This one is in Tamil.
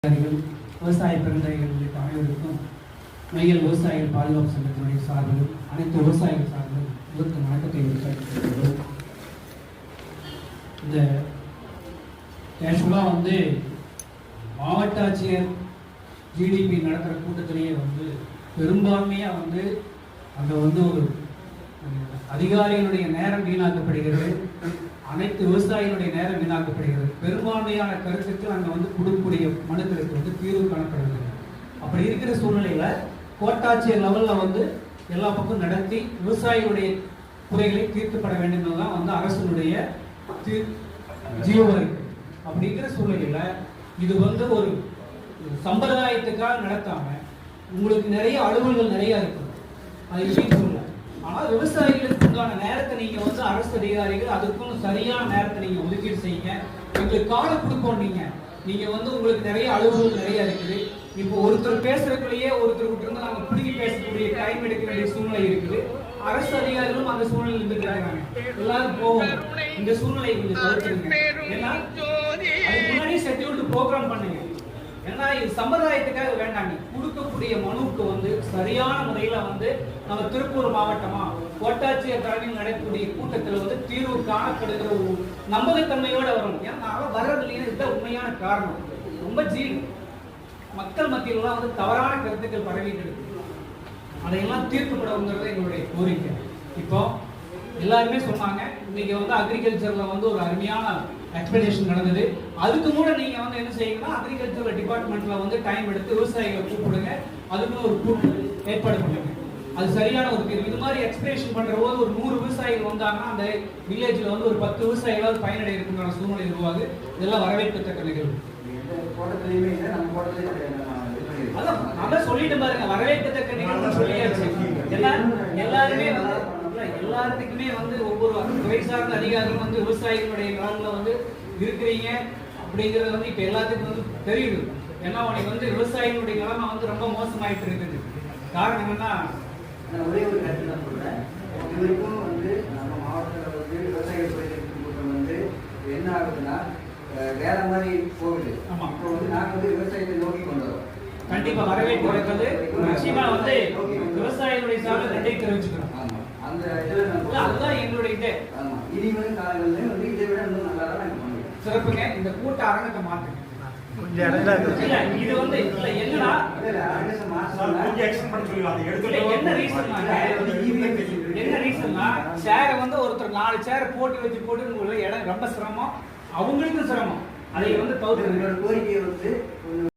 விவசாய பெருந்தைகள் உள்ளிட்ட அனைவருக்கும் மையல் விவசாயிகள் பாதுகாப்பு சங்கத்தினுடைய சார்பிலும் அனைத்து விவசாயிகள் சார்பிலும் முதற்கு வணக்கத்தை விவசாயிகள். இந்த கேஷுவலாக மாவட்ட ஆட்சியர் ஜிடிபி நடத்துகிற கூட்டத்திலேயே பெரும்பான்மையாக அங்கே ஒரு அதிகாரிகளுடைய நேரம் வீணாக்கப்படுகிறது, அனைத்து விவசாயிகளுடைய நேரம் வீணாக்கப்படுகிறது. பெரும்பான்மையான கருத்துக்கள் அங்கே கொடுக்கக்கூடிய மனுக்களுக்கு தீர்வு காணப்படுகிறது. அப்படி இருக்கிற சூழ்நிலையில கோட்டாட்சியர் லெவல்ல எல்லா பக்கம் நடத்தி விவசாயிகளுடைய குறைகளை தீர்க்கப்பட வேண்டும் என்பதுதான் அரசனுடைய ஜீவோ இருக்கு. அப்படி இருக்கிற சூழ்நிலையில இது ஒரு சம்பிரதாயத்துக்காக நடத்தாம உங்களுக்கு நிறைய அலுவல்கள் நிறைய இருக்கு, அது இல்லைன்னு சொல்லல. ஆனால் விவசாயிகளுக்கு உண்டான நேரத்தை நீங்க அரசு அதிகாரிகள் அதுக்கும் சரியான நேரத்தை நீங்க ஒதுக்கீடு செய்யுங்க. எங்களுக்கு காலம் கொடுப்போம். நீங்க உங்களுக்கு நிறைய அலுவல்கள் நிறைய இருக்குது. இப்போ ஒருத்தர் பேசுறதுக்குள்ளேயே ஒருத்தர் இருந்து நாங்க பிடிக்கி பேசக்கூடிய டைம் எடுக்க வேண்டிய சூழ்நிலை இருக்குது. அரசு அதிகாரிகளும் அந்த சூழ்நிலை இருந்துக்கிறாங்க. எல்லாரும் போவோம். இந்த சூழ்நிலை கொஞ்சம் தவிர்த்துருங்க. ஏன்னா அதுக்கு முன்னாடி ஷெட்யூல்டு ப்ரோக்ராம் பண்ணுங்க. ஏன்னா இது சம்பிரதாயத்துக்காக வேண்டாங்க. கொடுக்கக்கூடிய மனுவுக்கு சரியான முறையில நம்ம திருப்பூர் மாவட்டமா கோட்டாட்சியர் தலைமையில் நடக்கக்கூடிய கூட்டத்தில் தீர்வு காணப்படுகிற ஒரு நம்பகத்தன்மையோட வரணும். ஏன்னா வர்றதுலேயே இதுதான் உண்மையான காரணம். ரொம்ப மக்கள் மத்தியிலாம் தவறான கருத்துக்கள் பரவிட்டு இருக்கு. அதையெல்லாம் தீர்க்கப்படங்கிறது எங்களுடைய கோரிக்கை. இப்போ எல்லாருமே சொன்னாங்க இன்னைக்கு அக்ரிகல்ச்சர்ல ஒரு அருமையான எக்ஸ்பிளனேஷன் நடந்தது. அதுக்கு கூட நீங்க என்ன செய்யுங்கன்னா அக்ரிகல்ச்சர் டிபார்ட்மெண்ட்ல டைம் எடுத்து விவசாயிகளை கூப்பிடுங்க, அதுக்குன்னு ஒரு கூட்டம் ஏற்பாடு பண்ணுங்க. அது சரியான ஒரு தீர்வு. இது மாதிரி எக்ஸ்பிளனேஷன் பண்ற போது ஒரு 100 விவசாயிகள் வந்தாங்கன்னா அந்த வில்லேஜ்ல ஒரு 10 விவசாயிகளாவது பயனடைய இருக்குங்கிற சூழ்நிலை உருவாகுது. இதெல்லாம் வரவேற்கத்தக்க நிகழ்வு. அதான் நான் சொல்லிட்டு பாருங்க, வரவேற்கத்தக்க நிகழ்வு சொல்லியாச்சு. எல்லாருமே எல்லாத்துக்குமே ஒவ்வொரு துறை சார்ந்த அதிகாரிகளும் விவசாயிகளுடைய நலன்ல இருக்கிறீங்க அப்படிங்கிறது இப்ப எல்லாத்துக்கும் தெரியுது. ஏன்னா உனக்கு விவசாயிகளுடைய நிலைமை ரொம்ப மோசமாயிட்டு இருக்குது. காரணம் என்னன்னா ஒரே ஒரு கருத்து தான் சொல்றேன். இதுவரைக்கும் நம்ம மாவட்டத்தில் விவசாயிகள் கூட்டம் என்ன ஆகுதுன்னா வேற மாதிரி போகுது. இப்போ நாங்க விவசாயத்தை நோக்கி கொண்டு வரோம். கண்டிப்பா வரவேற்கிறது. நிச்சயமா விவசாயிகளுடைய சார்பில் நன்றி தெரிவிச்சுக்கிறோம். அந்த இதுல அதுதான் எங்களுடைய இதே. இனி வரும் காலங்களில் இதை விட இன்னும் நல்லா தான் நாங்கள் பண்ணுவோம். சிறப்புங்க. இந்த கூட்ட அரங்கத்தை மாற்றுங்க. கொஞ்சம் இல்ல இது இல்ல என்னடா என்ன ரீசன்னா சேரை ஒருத்தர் 4 சேர் போட்டு வச்சு போட்டு இடம் ரொம்ப சிரமம், அவங்களுக்கும் சிரமம். அதை தவிர்த்து கோரிக்கையை